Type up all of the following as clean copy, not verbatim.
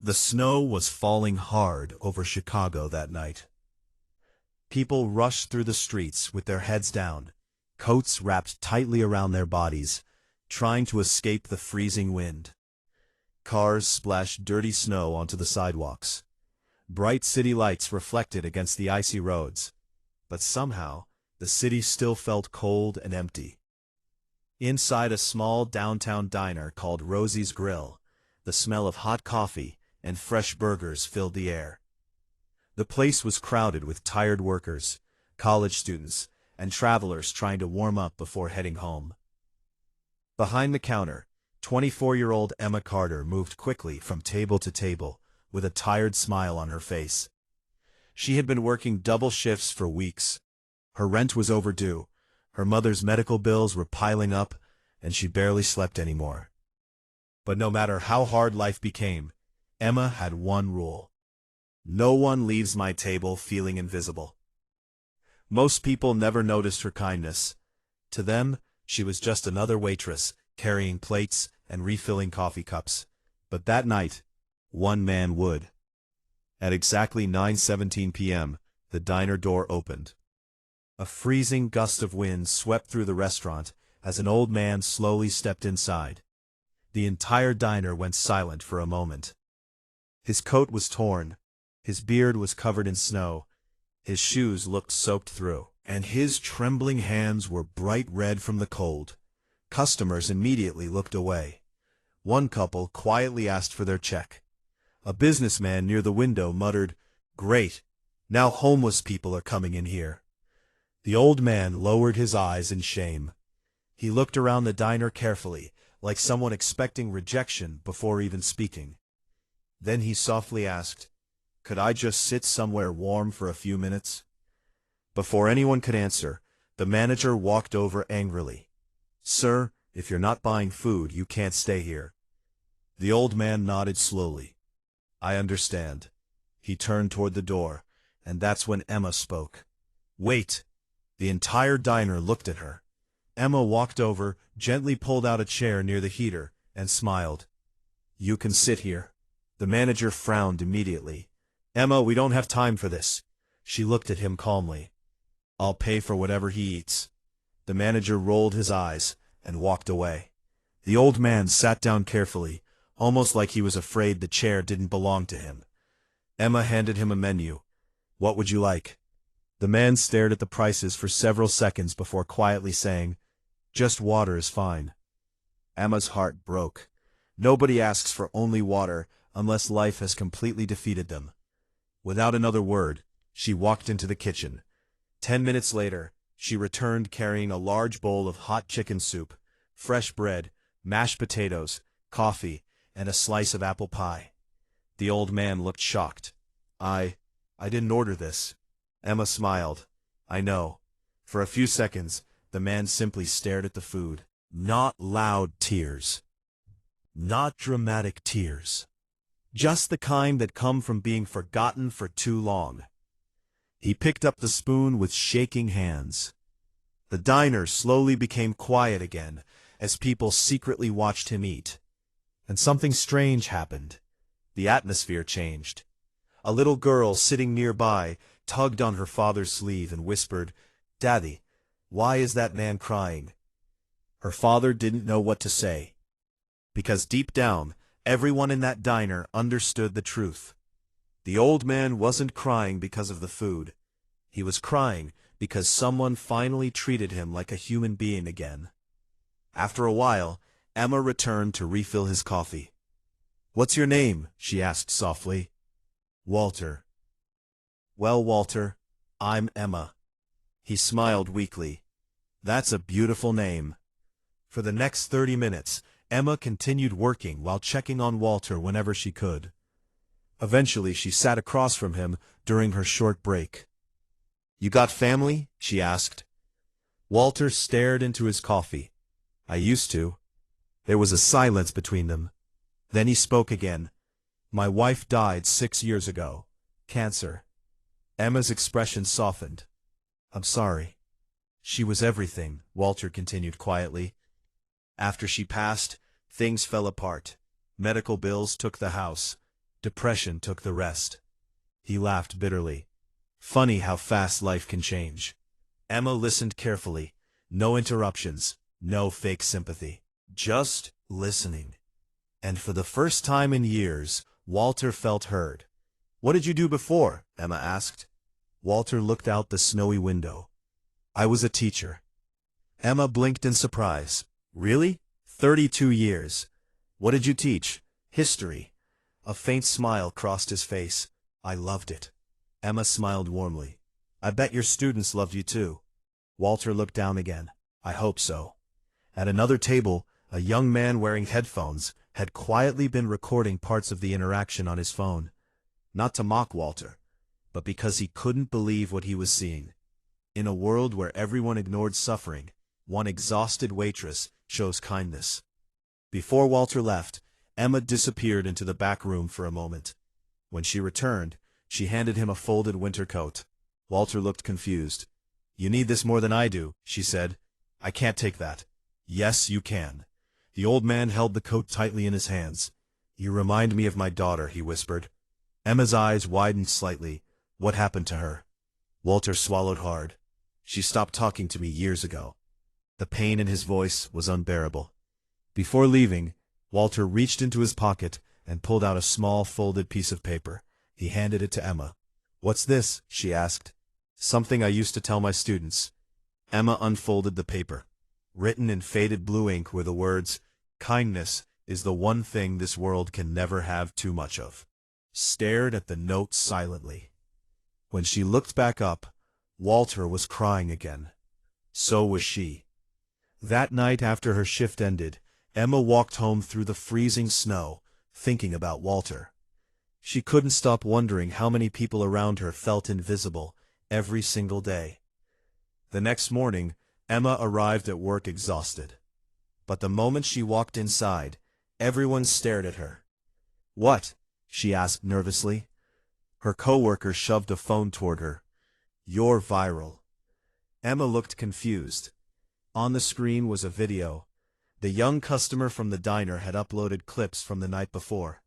The snow was falling hard over Chicago that night. People rushed through the streets with their heads down, coats wrapped tightly around their bodies, trying to escape the freezing wind. Cars splashed dirty snow onto the sidewalks. Bright city lights reflected against the icy roads, but somehow the city still felt cold and empty. Inside a small downtown diner called Rosie's Grill, the smell of hot coffee and fresh burgers filled the air. The place was crowded with tired workers, college students, and travelers trying to warm up before heading home. Behind the counter, 24-year-old Emma Carter moved quickly from table to table with a tired smile on her face. She had been working double shifts for weeks. Her rent was overdue, her mother's medical bills were piling up, and she barely slept anymore. But no matter how hard life became, Emma had one rule. No one leaves my table feeling invisible. Most people never noticed her kindness. To them, she was just another waitress, carrying plates and refilling coffee cups. But that night, one man would. At exactly 9:17 p.m., the diner door opened. A freezing gust of wind swept through the restaurant as an old man slowly stepped inside. The entire diner went silent for a moment. His coat was torn, his beard was covered in snow, his shoes looked soaked through, and his trembling hands were bright red from the cold. Customers immediately looked away. One couple quietly asked for their check. A businessman near the window muttered, "Great, now homeless people are coming in here." The old man lowered his eyes in shame. He looked around the diner carefully, like someone expecting rejection before even speaking. Then he softly asked, "Could I just sit somewhere warm for a few minutes?" Before anyone could answer, the manager walked over angrily. "Sir, if you're not buying food, you can't stay here." The old man nodded slowly. "I understand." He turned toward the door, and that's when Emma spoke. "Wait!" The entire diner looked at her. Emma walked over, gently pulled out a chair near the heater, and smiled. "You can sit here." The manager frowned immediately. "Emma, we don't have time for this." She looked at him calmly. "I'll pay for whatever he eats." The manager rolled his eyes and walked away. The old man sat down carefully, almost like he was afraid the chair didn't belong to him. Emma handed him a menu. "What would you like?" The man stared at the prices for several seconds before quietly saying, "Just water is fine." Emma's heart broke. Nobody asks for only water unless life has completely defeated them. Without another word, she walked into the kitchen. 10 minutes later, she returned carrying a large bowl of hot chicken soup, fresh bread, mashed potatoes, coffee, and a slice of apple pie. The old man looked shocked. I didn't order this." Emma smiled. "I know." For a few seconds, the man simply stared at the food. Not loud tears. Not dramatic tears. Just the kind that come from being forgotten for too long. He picked up the spoon with shaking hands. The diner slowly became quiet again as people secretly watched him eat. And something strange happened. The atmosphere changed. A little girl sitting nearby tugged on her father's sleeve and whispered, "Daddy, why is that man crying?" Her father didn't know what to say. Because deep down, everyone in that diner understood the truth. The old man wasn't crying because of the food. He was crying because someone finally treated him like a human being again. After a while, Emma returned to refill his coffee. "What's your name?" she asked softly. "Walter." "Well, Walter, I'm Emma." He smiled weakly. "That's a beautiful name." For the next 30 minutes, Emma continued working while checking on Walter whenever she could. Eventually, she sat across from him during her short break. "You got family?" she asked. Walter stared into his coffee. "I used to." There was a silence between them. Then he spoke again. "My wife died 6 years ago. Cancer." Emma's expression softened. "I'm sorry." "She was everything," Walter continued quietly. "After she passed, things fell apart. Medical bills took the house. Depression took the rest. He laughed bitterly. Funny how fast life can change. Emma listened carefully. No interruptions, no fake sympathy. Just listening. And for the first time in years, Walter felt heard. "What did you do before?" Emma asked. Walter looked out the snowy window. "I was a teacher." Emma blinked in surprise. "Really? 32 years. What did you teach?" "History." A faint smile crossed his face. "I loved it." Emma smiled warmly. "I bet your students loved you too." Walter looked down again. "I hope so." At another table, a young man wearing headphones had quietly been recording parts of the interaction on his phone. Not to mock Walter, but because he couldn't believe what he was seeing. In a world where everyone ignored suffering, one exhausted waitress chose kindness. Before Walter left, Emma disappeared into the back room for a moment. When she returned, she handed him a folded winter coat. Walter looked confused. "You need this more than I do," she said. "I can't take that." "Yes, you can." The old man held the coat tightly in his hands. "You remind me of my daughter," he whispered. Emma's eyes widened slightly. "What happened to her?" Walter swallowed hard. "She stopped talking to me years ago." The pain in his voice was unbearable. Before leaving, Walter reached into his pocket and pulled out a small folded piece of paper. He handed it to Emma. "What's this?" she asked. "Something I used to tell my students." Emma unfolded the paper. Written in faded blue ink were the words, "Kindness is the one thing this world can never have too much of." Stared at the note silently. When she looked back up, Walter was crying again. So was she. That night after her shift ended, Emma walked home through the freezing snow, thinking about Walter. She couldn't stop wondering how many people around her felt invisible every single day. The next morning, Emma arrived at work exhausted. But the moment she walked inside, everyone stared at her. "What?" she asked nervously. Her coworker shoved a phone toward her. "You're viral." Emma looked confused. On the screen was a video. The young customer from the diner had uploaded clips from the night before.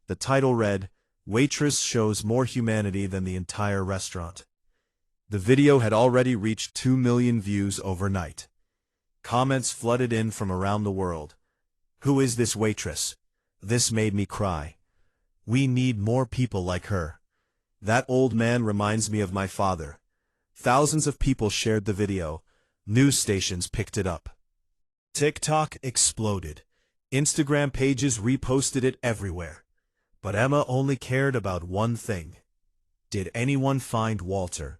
The title read, "Waitress shows more humanity than the entire restaurant." The video had already reached 2 million views overnight. Comments flooded in from around the world. "Who is this waitress? This made me cry. We need more people like her. That old man reminds me of my father." Thousands of people shared the video. News stations picked it up. TikTok exploded. Instagram pages reposted it everywhere. But Emma only cared about one thing. Did anyone find Walter?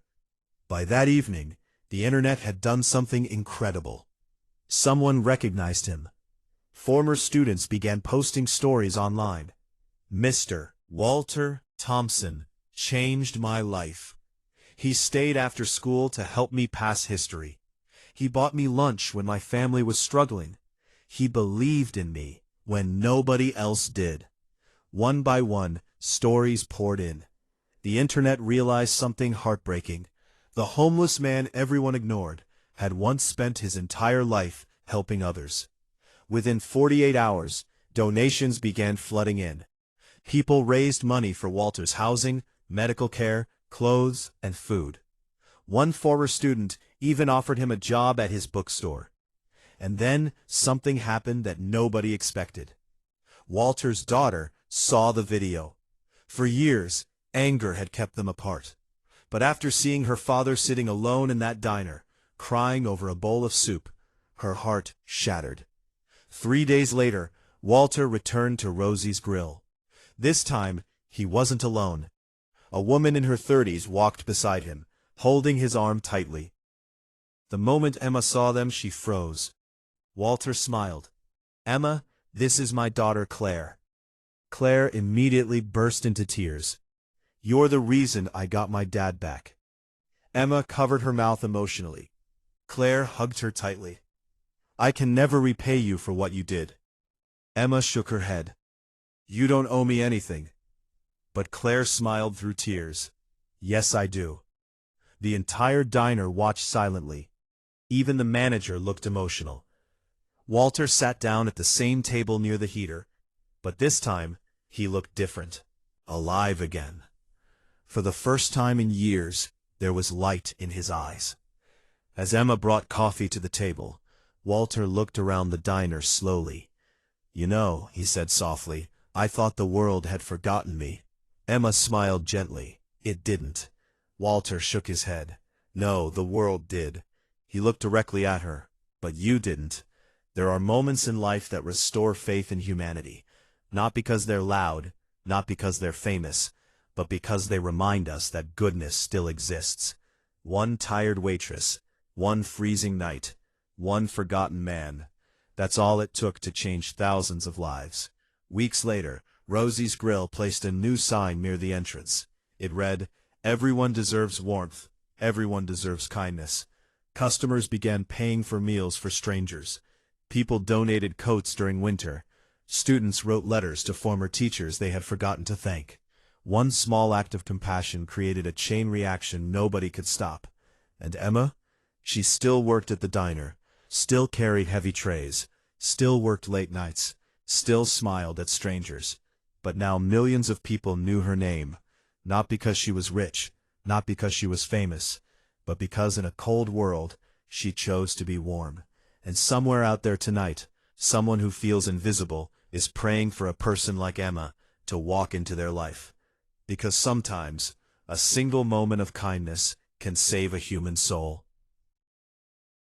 By that evening, the internet had done something incredible. Someone recognized him. Former students began posting stories online. "Mr. Walter Thompson changed my life. He stayed after school to help me pass history. He bought me lunch when my family was struggling. He believed in me when nobody else did." One by one, stories poured in. The internet realized something heartbreaking. The homeless man everyone ignored had once spent his entire life helping others. Within 48 hours, donations began flooding in. People raised money for Walter's housing, medical care, clothes, and food. One former student even offered him a job at his bookstore. And then something happened that nobody expected. Walter's daughter saw the video. For years, anger had kept them apart. But after seeing her father sitting alone in that diner, crying over a bowl of soup, her heart shattered. 3 days later, Walter returned to Rosie's Grill. This time, he wasn't alone. A woman in her 30s walked beside him, holding his arm tightly. The moment Emma saw them, she froze. Walter smiled. "Emma, this is my daughter Claire." Claire immediately burst into tears. "You're the reason I got my dad back." Emma covered her mouth emotionally. Claire hugged her tightly. "I can never repay you for what you did." Emma shook her head. "You don't owe me anything." But Claire smiled through tears. "Yes, I do." The entire diner watched silently. Even the manager looked emotional. Walter sat down at the same table near the heater, but this time he looked different. alive again. For the first time in years, there was light in his eyes. As Emma brought coffee to the table, Walter looked around the diner slowly. "You know," he said softly, "I thought the world had forgotten me." Emma smiled gently. "It didn't." Walter shook his head. "No, the world did." He looked directly at her. "But you didn't." There are moments in life that restore faith in humanity, not because they're loud, not because they're famous, but because they remind us that goodness still exists. One tired waitress, one freezing night, one forgotten man. That's all it took to change thousands of lives. Weeks later, Rosie's Grill placed a new sign near the entrance. It read, "Everyone deserves warmth. Everyone deserves kindness." Customers began paying for meals for strangers. People donated coats during winter. Students wrote letters to former teachers they had forgotten to thank. One small act of compassion created a chain reaction nobody could stop. And Emma? She still worked at the diner, still carried heavy trays, still worked late nights, still smiled at strangers. But now millions of people knew her name, not because she was rich, not because she was famous, but because in a cold world, she chose to be warm. And somewhere out there tonight, someone who feels invisible is praying for a person like Emma to walk into their life. Because sometimes, a single moment of kindness can save a human soul.